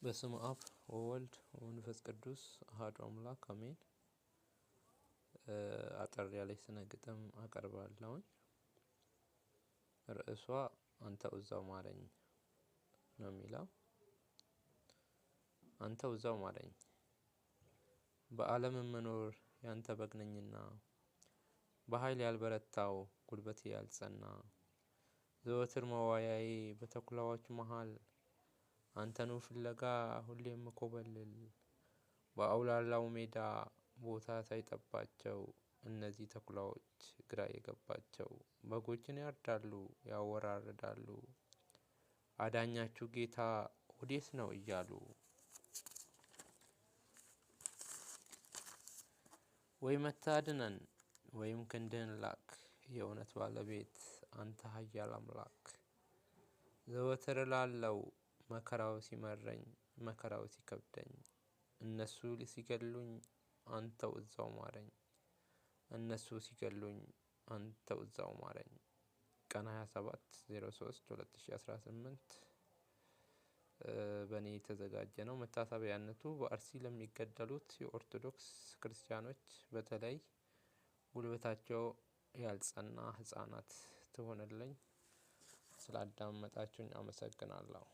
በስመ አብ ወወልድ ወመንፈስ ቅዱስ አሐዱ አምላክ አሜን። አጠር ያለች ስነ ግጥም አቀርባለሁኝ። ርዕሷ አንተው እዛው ማረኝ ነው የሚለው። አንተው እዛው ማረኝ በዓለም መኖር ያንተ በግ ነኝና፣ በኃይል ያልበረታው ጉልበቴ ያልጸና፣ ዘወትር መዋያዬ በተኩላዎች መሃል፣ አንተኑ ፍለጋ ሁሌም ኮበልል፣ በአውላላው ሜዳ ቦታ ሳይጠባቸው እነዚህ ተኩላዎች ግራ የገባቸው በጎችን ያርዳሉ ያወራርዳሉ፣ አዳኛችሁ ጌታ ወዴት ነው እያሉ። ወይ መታድነን ወይም ክንድህን ላክ፣ የእውነት ባለቤት አንተ ኃያል አምላክ። ዘወትር እላለው መከራው ሲመረኝ መከራው ሲከብደኝ፣ እነሱ ሲገሉኝ አንተው እዛው ማረኝ፣ እነሱ ሲገሉኝ አንተው እዛው ማረኝ። ቀን 27/03/2018 በእኔ የተዘጋጀ ነው። መታሰቢያነቱ በአርሲ ለሚገደሉት የኦርቶዶክስ ክርስቲያኖች በተለይ ጉልበታቸው ያልጸና ህፃናት ትሆንልኝ። ስላዳመጣችሁኝ አመሰግናለሁ።